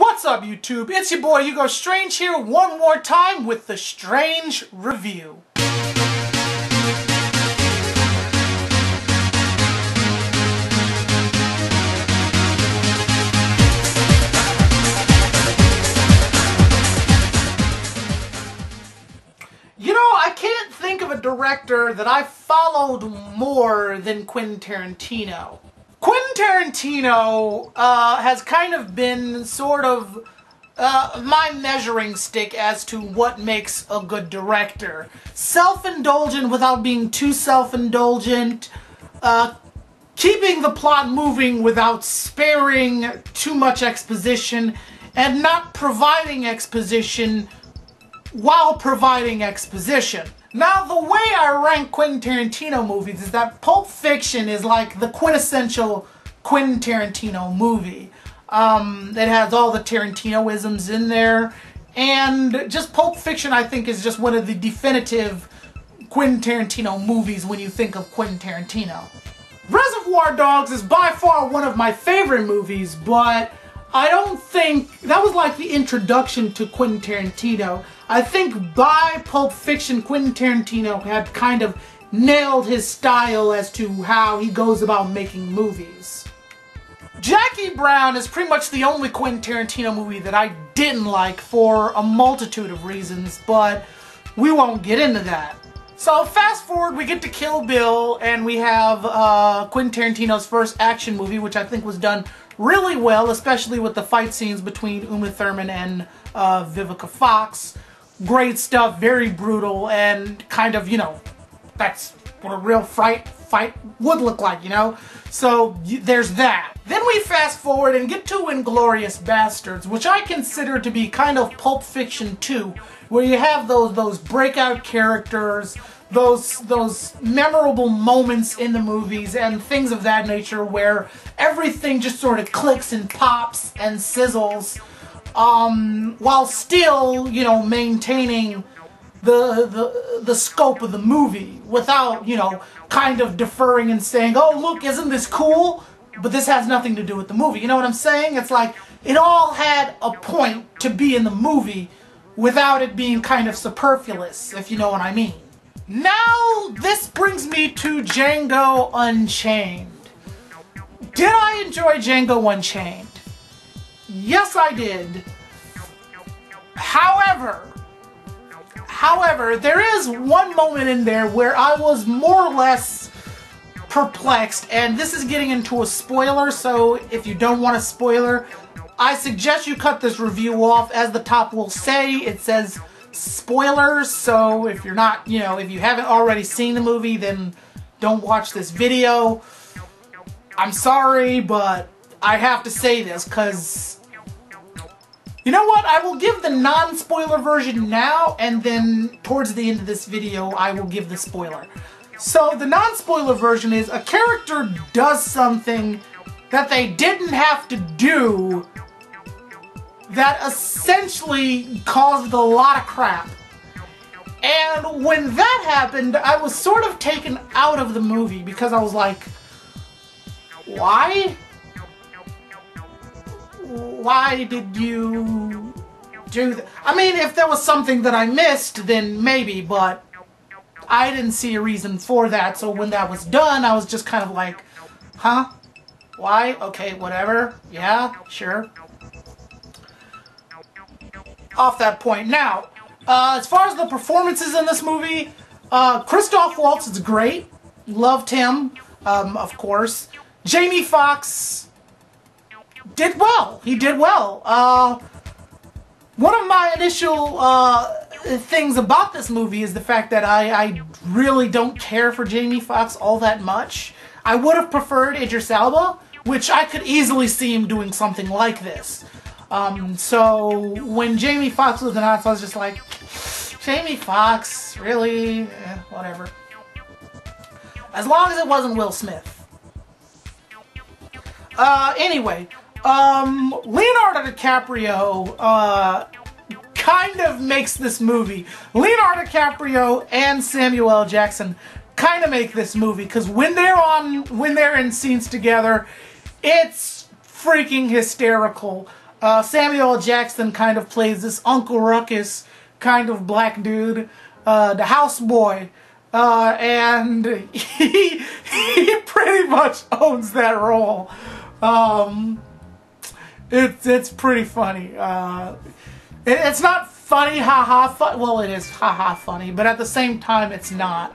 What's up, YouTube? It's your boy Hugo Strange here one more time with the Strange Review. You know, I can't think of a director that I followed more than Quentin Tarantino. Quentin Tarantino has kind of been sort of my measuring stick as to what makes a good director. Self-indulgent without being too self-indulgent, keeping the plot moving without sparing too much exposition, and not providing exposition while providing exposition. Now, the way I rank Quentin Tarantino movies is that Pulp Fiction is like the quintessential Quentin Tarantino movie. It has all the Tarantino-isms in there, and just Pulp Fiction, I think, is just one of the definitive Quentin Tarantino movies when you think of Quentin Tarantino. Reservoir Dogs is by far one of my favorite movies, but I don't think that was like the introduction to Quentin Tarantino. I think by Pulp Fiction, Quentin Tarantino had kind of nailed his style as to how he goes about making movies. Jackie Brown is pretty much the only Quentin Tarantino movie that I didn't like for a multitude of reasons, but we won't get into that. So fast forward, we get to Kill Bill, and we have Quentin Tarantino's first action movie, which I think was done really well, especially with the fight scenes between Uma Thurman and Vivica Fox. Great stuff, very brutal, and kind of, you know, that's what a real fight would look like, you know? So there's that. Then we fast forward and get to Inglourious Basterds, which I consider to be kind of Pulp Fiction 2, where you have those breakout characters, those memorable moments in the movies and things of that nature where everything just sort of clicks and pops and sizzles, while still, you know, maintaining the scope of the movie without, you know, kind of deferring and saying, oh, look, isn't this cool? But this has nothing to do with the movie. You know what I'm saying? It's like it all had a point to be in the movie without it being kind of superfluous, if you know what I mean. Now, this brings me to Django Unchained. Did I enjoy Django Unchained? Yes, I did. However, there is one moment in there where I was more or less perplexed, and this is getting into a spoiler, so if you don't want a spoiler, I suggest you cut this review off. As the top will say, it says spoilers, so if you're not, you know, if you haven't already seen the movie, then don't watch this video. I'm sorry, but I have to say this, because you know what? I will give the non-spoiler version now, and then towards the end of this video, I will give the spoiler. So the non-spoiler version is a character does something that they didn't have to do that essentially caused a lot of crap. And when that happened, I was sort of taken out of the movie because I was like, why? Why did you do that? I mean, if there was something that I missed, then maybe, but I didn't see a reason for that. So when that was done, I was just kind of like, huh? Why? Okay, whatever. Yeah, sure. Off that point. Now, as far as the performances in this movie, Christoph Waltz is great. Loved him, of course. Jamie Foxx did well. He did well. One of my initial things about this movie is the fact that I really don't care for Jamie Foxx all that much. I would have preferred Idris Elba, which I could easily see him doing something like this. So when Jamie Foxx was announced, I was just like, Jamie Foxx, really? Whatever. As long as it wasn't Will Smith. Anyway, Leonardo DiCaprio, kind of makes this movie. Leonardo DiCaprio and Samuel L. Jackson kind of make this movie, because when they're in scenes together, it's freaking hysterical. Samuel L. Jackson kind of plays this Uncle Ruckus kind of black dude, the houseboy, and he pretty much owns that role. It's pretty funny. It's not funny, haha. Well, it is haha funny, but at the same time, it's not.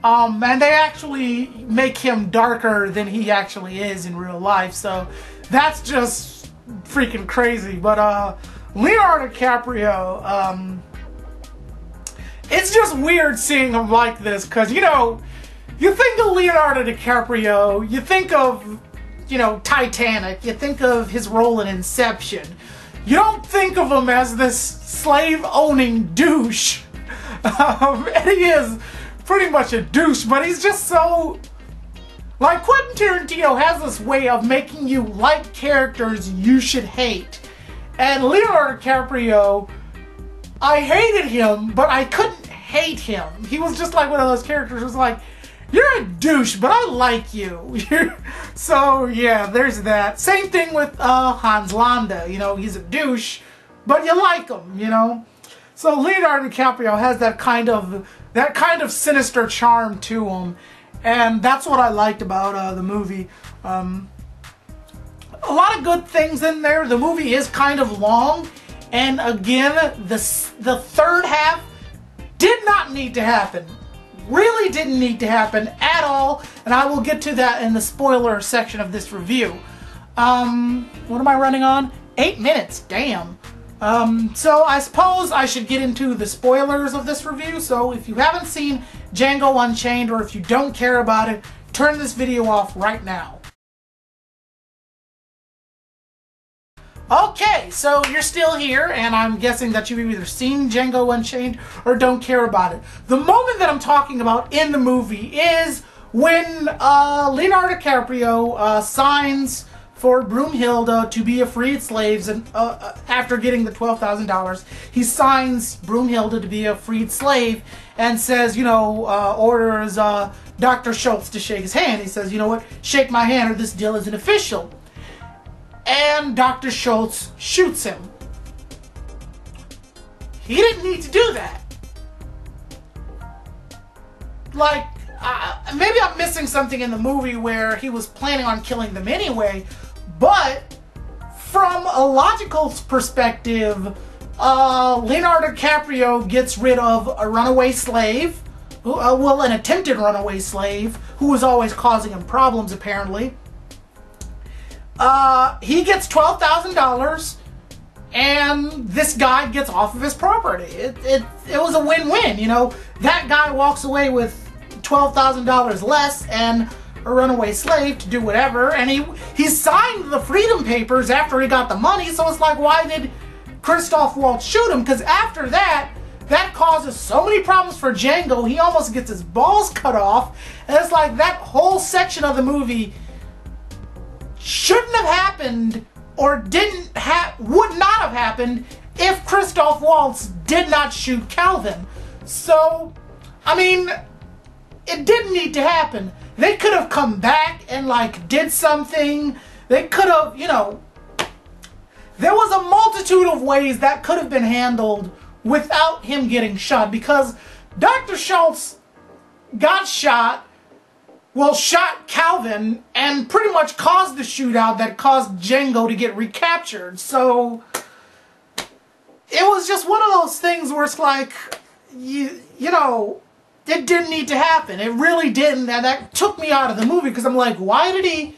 And they actually make him darker than he actually is in real life, so that's just freaking crazy. But Leonardo DiCaprio, it's just weird seeing him like this, because, you know, you think of Leonardo DiCaprio, you think of, you know, Titanic, you think of his role in Inception. You don't think of him as this slave-owning douche. And he is pretty much a douche, but he's just so... Like, Quentin Tarantino has this way of making you like characters you should hate. And Leonardo DiCaprio, I hated him, but I couldn't hate him. He was just like one of those characters who's like, you're a douche, but I like you. So, yeah, there's that. Same thing with Hans Landa. You know, he's a douche, but you like him, you know? So Leonardo DiCaprio has that kind of sinister charm to him, and that's what I liked about the movie. A lot of good things in there. The movie is kind of long, and again, the third half did not need to happen. Really didn't need to happen at all, and I will get to that in the spoiler section of this review. What am I running on? 8 minutes, damn. So I suppose I should get into the spoilers of this review. So if you haven't seen Django Unchained, or if you don't care about it, turn this video off right now. Okay, so you're still here, and I'm guessing that you've either seen Django Unchained or don't care about it. The moment that I'm talking about in the movie is when Leonardo DiCaprio signs for Broomhilda to be a freed slave, and after getting the $12,000, he signs Broomhilda to be a freed slave and says, you know, orders Dr. Schultz to shake his hand. He says, you know what, shake my hand or this deal isn't official. And Dr. Schultz shoots him. He didn't need to do that. Like, maybe I'm missing something in the movie where he was planning on killing them anyway, but from a logical perspective, Leonardo DiCaprio gets rid of a runaway slave, well, an attempted runaway slave, who was always causing him problems, apparently. He gets $12,000, and this guy gets off of his property. It was a win-win, you know. That guy walks away with $12,000 less and a runaway slave to do whatever, and he signed the freedom papers after he got the money, so it's like, why did Christoph Waltz shoot him? Because after that causes so many problems for Django, he almost gets his balls cut off, and it's like that whole section of the movie shouldn't have happened, or would not have happened if Christoph Waltz did not shoot Calvin. So, I mean, it didn't need to happen. They could have come back and, like, did something. They could have, you know, there was a multitude of ways that could have been handled without him getting shot, because Dr. Schultz got shot, well, shot Calvin, and pretty much caused the shootout that caused Django to get recaptured. So, it was just one of those things where it's like, you know, it didn't need to happen. It really didn't, and that took me out of the movie, because I'm like, why did he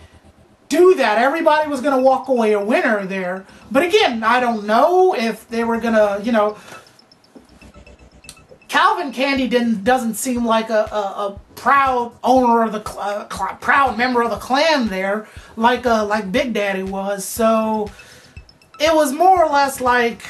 do that? Everybody was going to walk away a winner there. But again, I don't know if they were going to, you know, Calvin Candy doesn't seem like a proud owner of the proud member of the clan there, like Big Daddy was. So it was more or less like,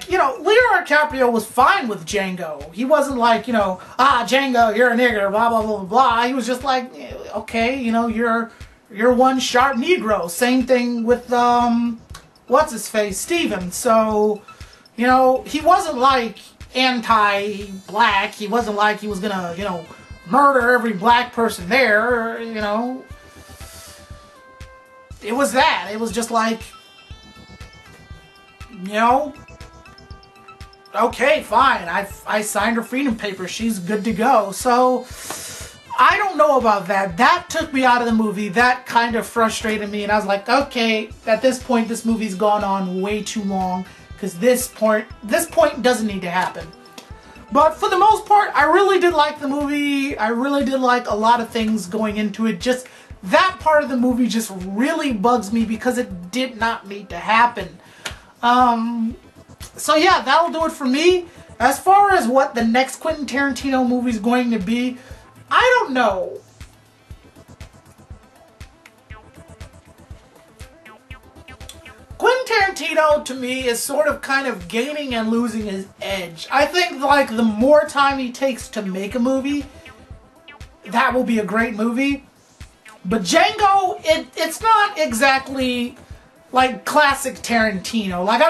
you know, Leonardo DiCaprio was fine with Django. He wasn't like, you know, Django, you're a nigger, blah blah blah blah. He was just like, okay, you know, you're one sharp Negro. Same thing with what's his face, Steven. So, you know, he wasn't like anti-black. He wasn't like he was gonna, you know, murder every black person there, you know. it was that. It was just like, you know, okay, fine. I signed her freedom papers. She's good to go. So, I don't know about that. That took me out of the movie. That kind of frustrated me. And I was like, okay, at this point, this movie's gone on way too long. Because this point doesn't need to happen. But for the most part, I really did like the movie. I really did like a lot of things going into it. Just that part of the movie just really bugs me because it did not need to happen. So yeah, that'll do it for me. As far as what the next Quentin Tarantino movie is going to be, I don't know. Quentin Tarantino, to me, is sort of kind of gaining and losing his edge. I think, like, the more time he takes to make a movie, that will be a great movie. But Django, it's not exactly, like, classic Tarantino. Like,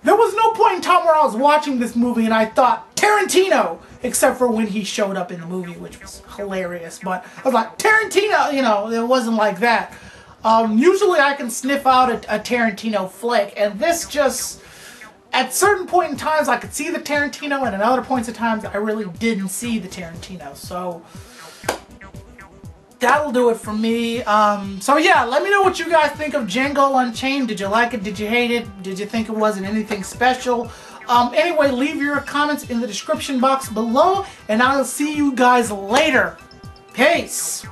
there was no point in time where I was watching this movie and I thought, Tarantino! Except for when he showed up in the movie, which was hilarious. But I was like, Tarantino! You know, it wasn't like that. Usually I can sniff out a Tarantino flick, and this just, at certain point in times I could see the Tarantino, and at other points in times I really didn't see the Tarantino. So, that'll do it for me. So yeah, let me know what you guys think of Django Unchained. Did you like it? Did you hate it? Did you think it wasn't anything special? Anyway, leave your comments in the description box below, and I'll see you guys later. Peace!